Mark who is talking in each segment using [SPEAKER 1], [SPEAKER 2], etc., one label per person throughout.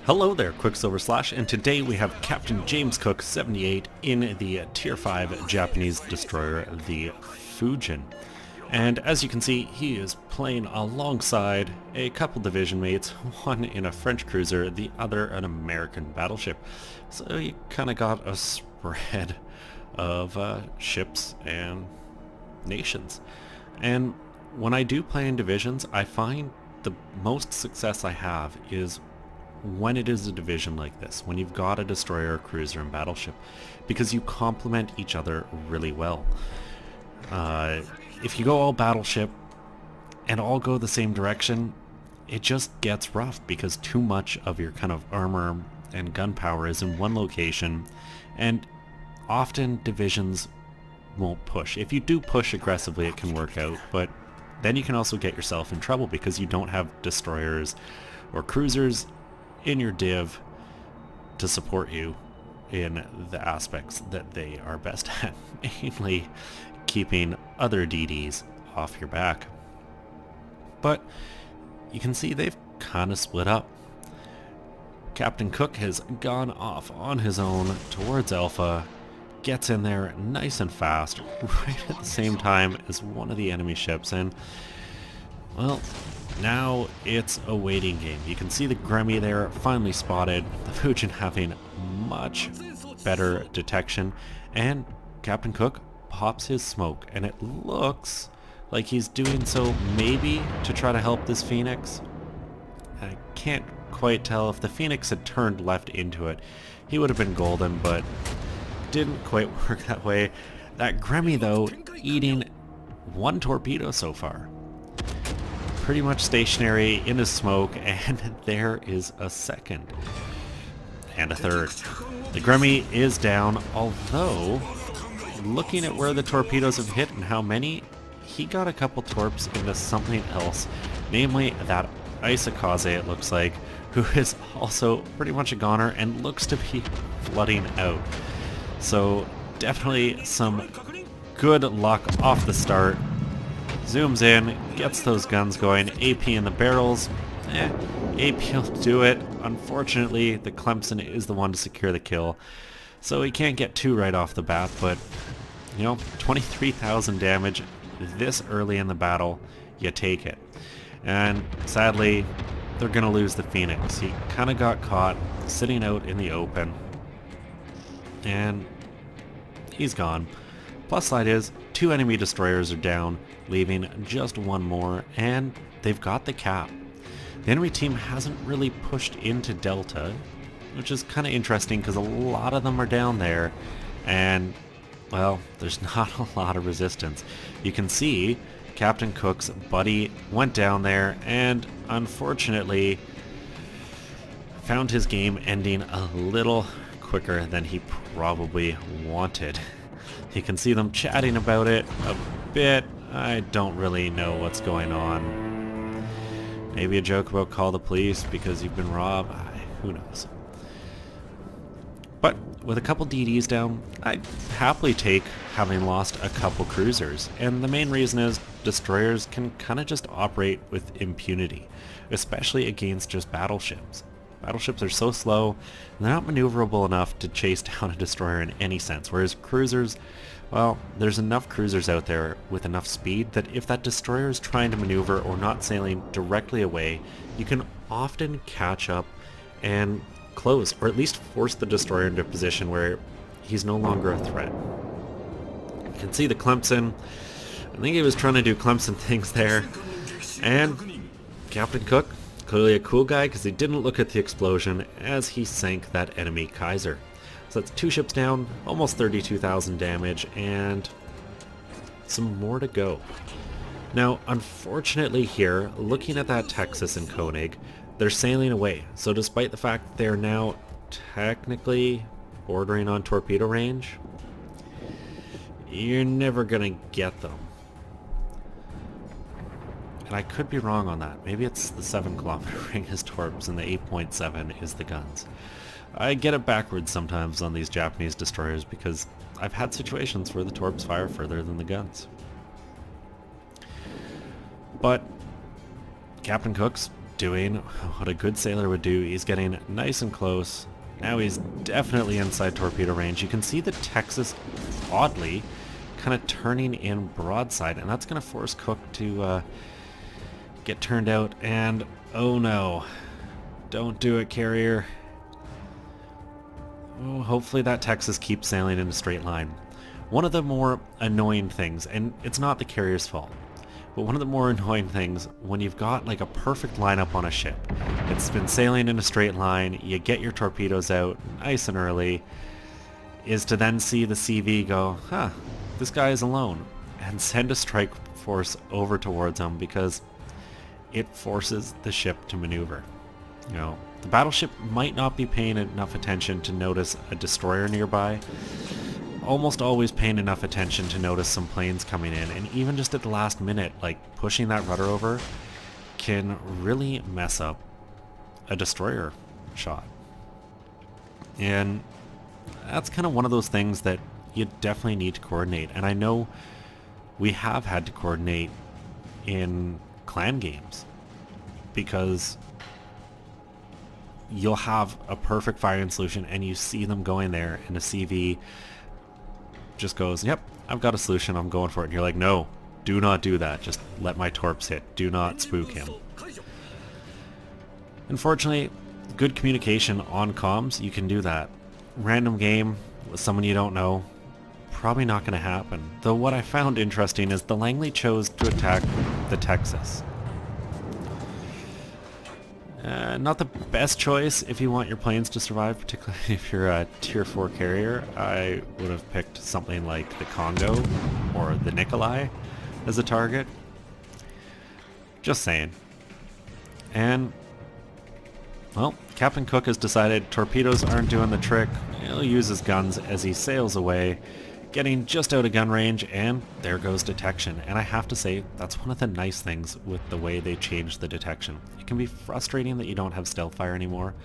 [SPEAKER 1] Hello there, Qckslvrslash, and today we have Captain James Cook 78 in the Tier 5 Japanese destroyer, the Fujin. And as you can see, he is playing alongside a couple division mates, one in a French cruiser, the other an American battleship. So you kind of got a spread of ships and nations. And when I do play in divisions, I find the most success I have is when it is a division like this, when you've got a destroyer, a cruiser, and battleship, because you complement each other really well. If you go all battleship and all go the same direction, it just gets rough because too much of your kind of armor and gun power is in one location, and often divisions won't push. If you do push aggressively, it can work out, but then you can also get yourself in trouble because you don't have destroyers or cruisers in your div to support you in the aspects that they are best at, mainly keeping other DDs off your back. But you can see they've kind of split up. Captain Cook has gone off on his own towards Alpha, gets in there nice and fast, right at the same time as one of the enemy ships, and well, now it's a waiting game. You can see the Gremmy there finally spotted, the Fujin having much better detection, and Captain Cook pops his smoke, and it looks like he's doing so maybe to try to help this Phoenix. I can't quite tell. If the Phoenix had turned left into it, he would have been golden, but didn't quite work that way. That Gremmy though, eating one torpedo so far. Pretty much stationary in his smoke, and there is a second. And a third. The Gremmy is down, although, looking at where the torpedoes have hit and how many, he got a couple torps into something else, namely that Qckslvrslash, it looks like, who is also pretty much a goner and looks to be flooding out. So definitely some good luck off the start. Zooms in, gets those guns going, AP in the barrels. AP will do it. Unfortunately, the Clemson is the one to secure the kill, so he can't get two right off the bat, but, you know, 23,000 damage this early in the battle, you take it. And sadly, they're going to lose the Phoenix. He kind of got caught sitting out in the open, and he's gone. Plus side is, two enemy destroyers are down, leaving just one more, and they've got the cap. The enemy team hasn't really pushed into Delta, which is kind of interesting because a lot of them are down there, and, well, there's not a lot of resistance. You can see Captain Cook's buddy went down there, and unfortunately found his game ending a little quicker than he probably wanted. You can see them chatting about it a bit. I don't really know what's going on. Maybe a joke about call the police because you've been robbed. Who knows? But with a couple DDs down, I'd happily take having lost a couple cruisers. And the main reason is destroyers can kind of just operate with impunity, especially against just battleships. Battleships are so slow, and they're not maneuverable enough to chase down a destroyer in any sense, whereas cruisers, well, there's enough cruisers out there with enough speed that if that destroyer is trying to maneuver or not sailing directly away, you can often catch up and close, or at least force the destroyer into a position where he's no longer a threat. You can see the Clemson. I think he was trying to do Clemson things there, and Captain Cook, clearly a cool guy because he didn't look at the explosion as he sank that enemy Kaiser. So that's two ships down, almost 32,000 damage, and some more to go. Now, unfortunately here, looking at that Texas and Koenig, they're sailing away. So despite the fact they're now technically bordering on torpedo range, you're never gonna get them. And I could be wrong on that. Maybe it's the 7-kilometer ring is torps and the 8.7 is the guns. I get it backwards sometimes on these Japanese destroyers because I've had situations where the torps fire further than the guns. But Captain Cook's doing what a good sailor would do. He's getting nice and close. Now he's definitely inside torpedo range. You can see the Texas, oddly, kind of turning in broadside, and that's going to force Cook to get turned out. And oh no, don't do it, carrier. Oh, hopefully that Texas keeps sailing in a straight line. One of the more annoying things, and it's not the carrier's fault, but one of the more annoying things when you've got like a perfect lineup on a ship, it's been sailing in a straight line, you get your torpedoes out nice and early, is to then see the CV go, huh, this guy is alone, and send a strike force over towards him, because it forces the ship to maneuver. You know, the battleship might not be paying enough attention to notice a destroyer nearby, almost always paying enough attention to notice some planes coming in, and even just at the last minute, like pushing that rudder over can really mess up a destroyer shot. And that's kind of one of those things that you definitely need to coordinate. And I know we have had to coordinate in clan games, because you'll have a perfect firing solution and you see them going there, and a CV just goes, yep, I've got a solution, I'm going for it. And you're like, no, do not do that. Just let my torps hit. Do not spook him. Unfortunately, good communication on comms, you can do that. Random game with someone you don't know, probably not going to happen. Though what I found interesting is the Langley chose to attack the Texas. Not the best choice if you want your planes to survive, particularly if you're a tier 4 carrier. I would have picked something like the Congo or the Nikolai as a target. Just saying. And, well, Captain Cook has decided torpedoes aren't doing the trick. He'll use his guns as he sails away, getting just out of gun range, and there goes detection. And I have to say, that's one of the nice things with the way they changed the detection. It can be frustrating that you don't have stealth fire anymore,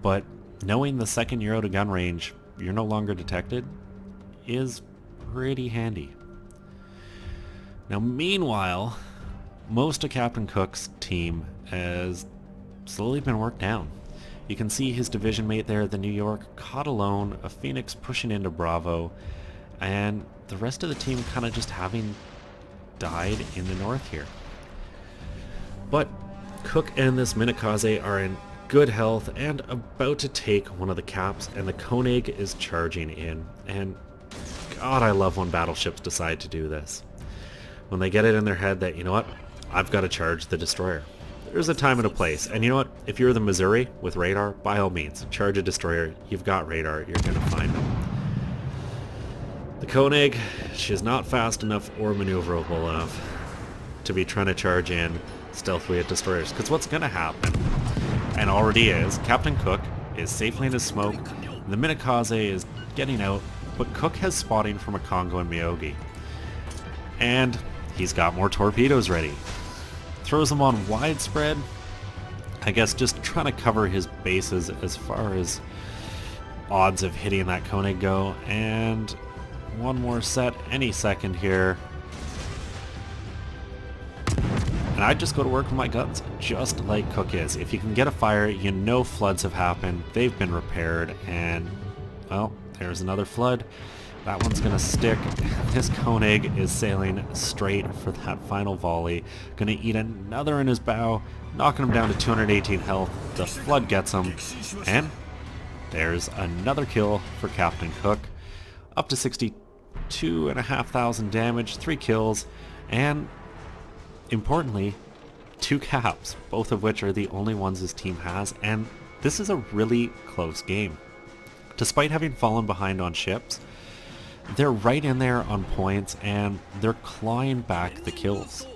[SPEAKER 1] but knowing the second you're out of gun range, you're no longer detected, is pretty handy. Now meanwhile, most of Captain Cook's team has slowly been worked down. You can see his division mate there, the New York, caught alone, a Phoenix pushing into Bravo, and the rest of the team kind of just having died in the north here. But Cook and this Minakaze are in good health and about to take one of the caps, and the Koenig is charging in. And God, I love when battleships decide to do this. When they get it in their head that, you know what, I've got to charge the destroyer. There's a time and a place. And you know what, if you're the Missouri with radar, by all means, charge a destroyer. You've got radar, you're going to find them. The Koenig, she's not fast enough or maneuverable enough to be trying to charge in stealthily at destroyers. Because what's going to happen, and already is, Captain Cook is safely in his smoke, the Minakaze is getting out, but Cook has spotting from a Congo and Miyogi. And he's got more torpedoes ready. Throws them on widespread, I guess just trying to cover his bases as far as odds of hitting that Koenig go, and one more set any second here. And I just go to work with my guns, just like Cook is. If you can get a fire, you know floods have happened, they've been repaired, and, well, there's another flood. That one's going to stick. This Koenig is sailing straight for that final volley. Going to eat another in his bow, knocking him down to 218 health. The flood gets him, and there's another kill for Captain Cook. Up to 62,500 damage, 3 kills, and importantly, 2 caps, both of which are the only ones his team has, and this is a really close game. Despite having fallen behind on ships, they're right in there on points, and they're clawing back the kills.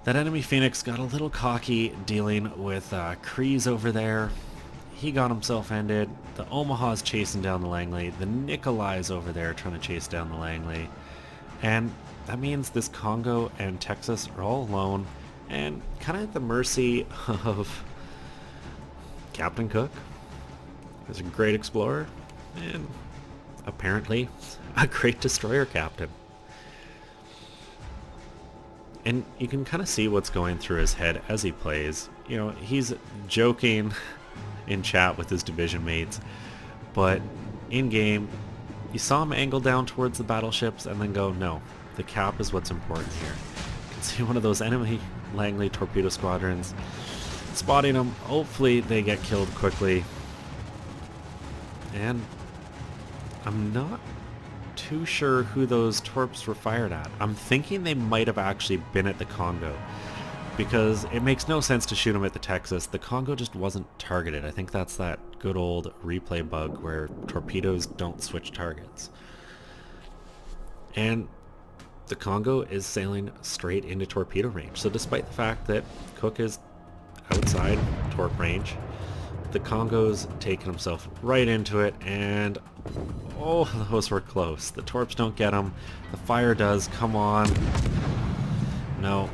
[SPEAKER 1] That enemy Phoenix got a little cocky dealing with Kreese over there. He got himself ended. The Omaha's chasing down the Langley. The Nikolai's over there trying to chase down the Langley. And that means this Congo and Texas are all alone and kind of at the mercy of Captain Cook. He's a great explorer and apparently a great destroyer captain. And you can kind of see what's going through his head as he plays. You know, he's joking in chat with his division mates, but in-game, you saw him angle down towards the battleships and then go, no, the cap is what's important here. You can see one of those enemy Langley torpedo squadrons spotting them. Hopefully they get killed quickly. And I'm not too sure who those torps were fired at. I'm thinking they might have actually been at the Congo, because it makes no sense to shoot them at the Texas. The Congo just wasn't targeted. I think that's that good old replay bug where torpedoes don't switch targets. And the Congo is sailing straight into torpedo range. So despite the fact that Cook is outside torp range, the Congo's taken himself right into it, and oh, those were close. The torps don't get him. The fire does. Come on. No.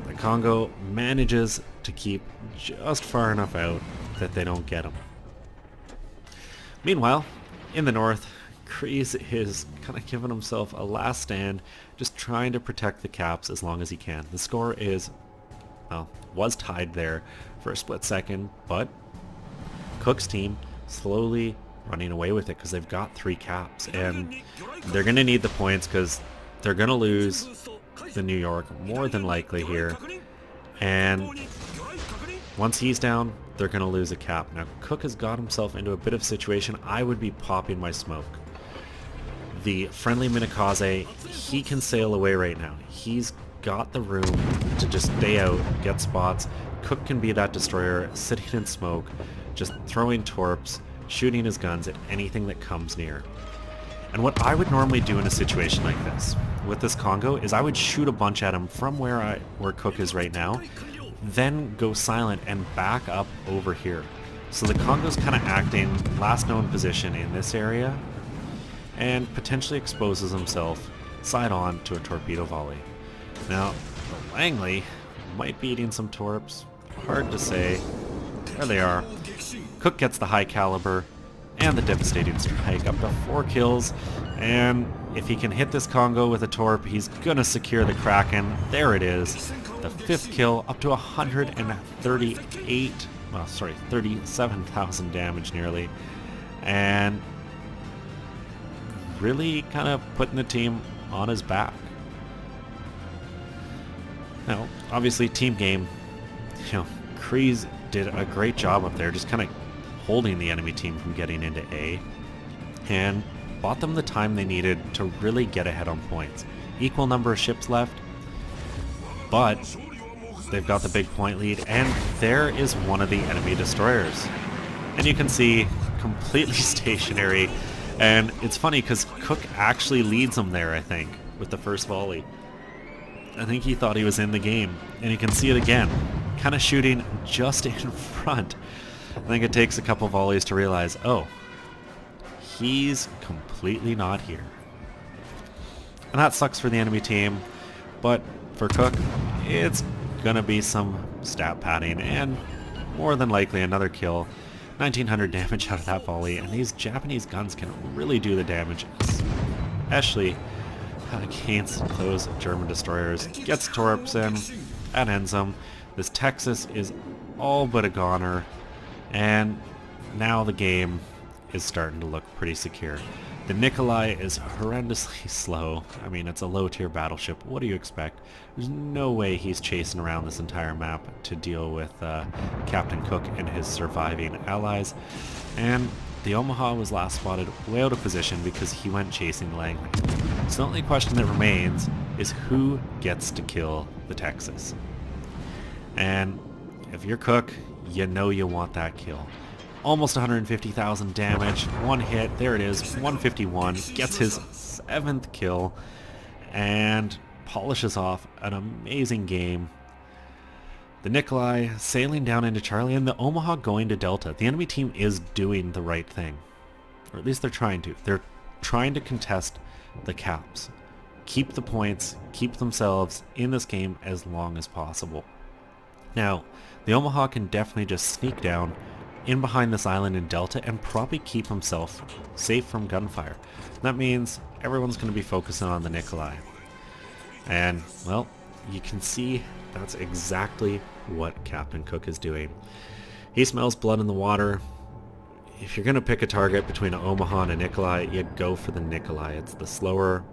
[SPEAKER 1] The Congo manages to keep just far enough out that they don't get him. Meanwhile, in the north, Kreese is kind of giving himself a last stand, just trying to protect the caps as long as he can. The score is, well, was tied there for a split second, but Cook's team slowly running away with it because they've got 3 caps, and they're going to need the points because they're going to lose the New York more than likely here, and once he's down, they're going to lose a cap. Now Cook has got himself into a bit of a situation. I would be popping my smoke. The friendly Minakaze, he can sail away right now. He's got the room to just stay out, get spots. Cook can be that destroyer sitting in smoke, just throwing torps, shooting his guns at anything that comes near. And what I would normally do in a situation like this with this Congo is I would shoot a bunch at him from where Cook is right now, then go silent and back up over here. So the Congo's kind of acting last known position in this area and potentially exposes himself side on to a torpedo volley. Now, the Langley might be eating some torps, hard to say. There they are. Cook gets the high caliber and the devastating strike, up to 4 kills, and if he can hit this Congo with a torp, he's gonna secure the Kraken. There it is, the 5th kill, up to 37,000 damage nearly, and really kind of putting the team on his back. Now, obviously, team game, Kreese did a great job up there, just kind of holding the enemy team from getting into A, and bought them the time they needed to really get ahead on points. Equal number of ships left, but they've got the big point lead, and there is one of the enemy destroyers. And you can see, completely stationary, and it's funny because Cook actually leads them there, I think, with the first volley. I think he thought he was in the game, and you can see it again, kind of shooting just in front. I think it takes a couple volleys to realize, oh, he's completely not here. And that sucks for the enemy team, but for Cook, it's gonna be some stat padding, and more than likely another kill. 1900 damage out of that volley, and these Japanese guns can really do the damage, especially against those German destroyers. Gets torps in, that ends them. This Texas is all but a goner, and now the game is starting to look pretty secure. The Nikolai is horrendously slow. I mean, it's a low-tier battleship. What do you expect? There's no way he's chasing around this entire map to deal with Captain Cook and his surviving allies. And the Omaha was last spotted way out of position because he went chasing Langley. So the only question that remains is who gets to kill the Texas. And if you're Cook, you know you want that kill. Almost 150,000 damage, one hit, there it is, 151, gets his 7th kill, and polishes off an amazing game. The Nikolai sailing down into Charlie, and the Omaha going to Delta. The enemy team is doing the right thing, or at least they're trying to. They're trying to contest the caps, keep the points, keep themselves in this game as long as possible. Now, the Omaha can definitely just sneak down in behind this island in Delta and probably keep himself safe from gunfire. That means everyone's going to be focusing on the Nikolai. And, well, you can see that's exactly what Captain Cook is doing. He smells blood in the water. If you're going to pick a target between an Omaha and a Nikolai, you go for the Nikolai. It's the slower,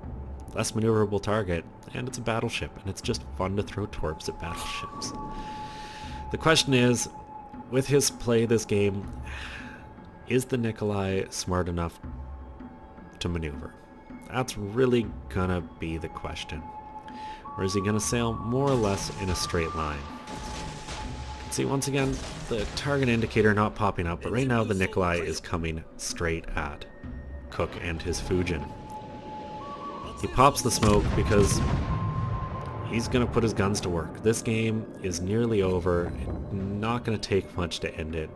[SPEAKER 1] less maneuverable target, and it's a battleship, and it's just fun to throw torps at battleships. The question is, with his play this game, is the Nikolai smart enough to maneuver? That's really gonna be the question. Or is he gonna sail more or less in a straight line? See, once again, the target indicator not popping up, but right now the Nikolai is coming straight at Cook and his Fujin. He pops the smoke because he's going to put his guns to work. This game is nearly over. Not going to take much to end it.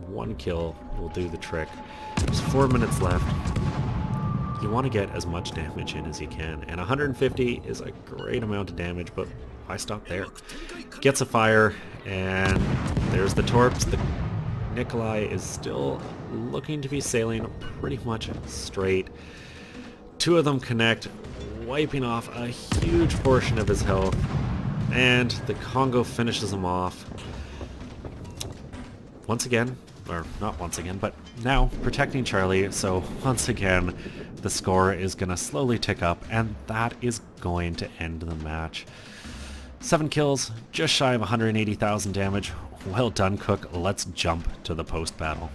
[SPEAKER 1] One kill will do the trick. There's 4 minutes left. You want to get as much damage in as you can, and 150 is a great amount of damage, but why stop there? Gets a fire, and there's the torps. The Nikolai is still looking to be sailing pretty much straight. Two of them connect, wiping off a huge portion of his health, and the Congo finishes him off. Once again, or not once again, but now protecting Charlie, so once again the score is going to slowly tick up, and that is going to end the match. 7 kills, just shy of 180,000 damage. Well done, Cook. Let's jump to the post-battle.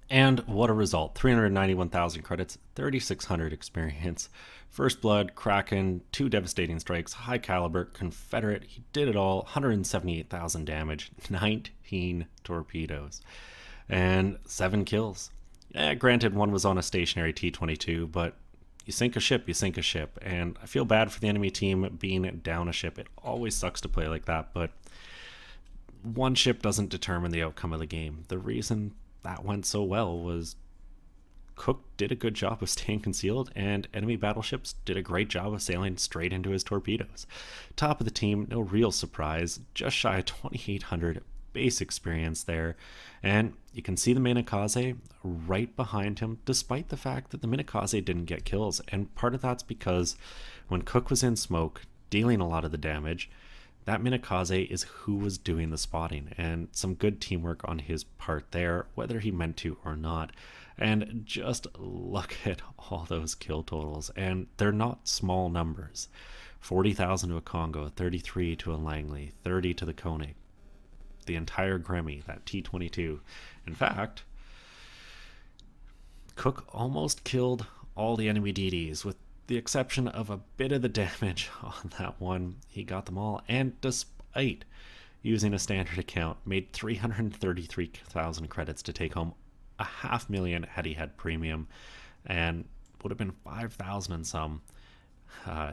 [SPEAKER 1] And what a result. 391,000 credits, 3,600 experience. First Blood, Kraken, 2 devastating strikes, high caliber, Confederate. He did it all. 178,000 damage, 19 torpedoes, and 7 kills. Yeah, granted, one was on a stationary T-22, but you sink a ship, you sink a ship. And I feel bad for the enemy team being down a ship. It always sucks to play like that, but one ship doesn't determine the outcome of the game. The reason that went so well was Cook did a good job of staying concealed, and enemy battleships did a great job of sailing straight into his torpedoes. Top of the team, no real surprise, just shy of 2,800 base experience there, and you can see the Minakaze right behind him, despite the fact that the Minakaze didn't get kills, and part of that's because when Cook was in smoke, dealing a lot of the damage, that Minakaze is who was doing the spotting, and some good teamwork on his part there, whether he meant to or not. And just look at all those kill totals, and they're not small numbers. 40,000 to a Congo, 33 to a Langley, 30 to the Koenig, the entire Grammy, that T-22. In fact, Cook almost killed all the enemy DDs, with the exception of a bit of the damage on that one. He got them all, and despite using a standard account, made 333,000 credits to take home 500,000 had he had premium, and would have been 5,000 and some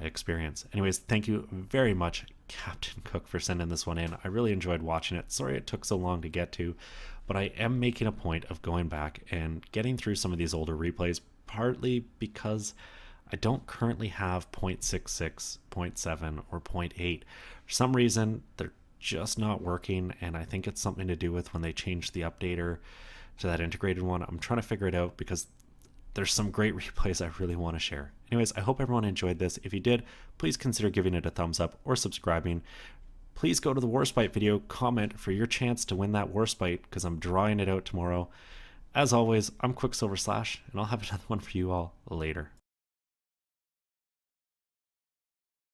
[SPEAKER 1] experience. Anyways, thank you very much, Captain Cook, for sending this one in. I really enjoyed watching it. Sorry it took so long to get to, but I am making a point of going back and getting through some of these older replays, partly because I don't currently have 0.66, 0.7, or 0.8. For some reason, they're just not working, and I think it's something to do with when they changed the updater to that integrated one. I'm trying to figure it out because there's some great replays I really want to share. Anyways, I hope everyone enjoyed this. If you did, please consider giving it a thumbs up or subscribing. Please go to the Warspite video, comment for your chance to win that Warspite, because I'm drawing it out tomorrow. As always, I'm Qckslvrslash, and I'll have another one for you all later.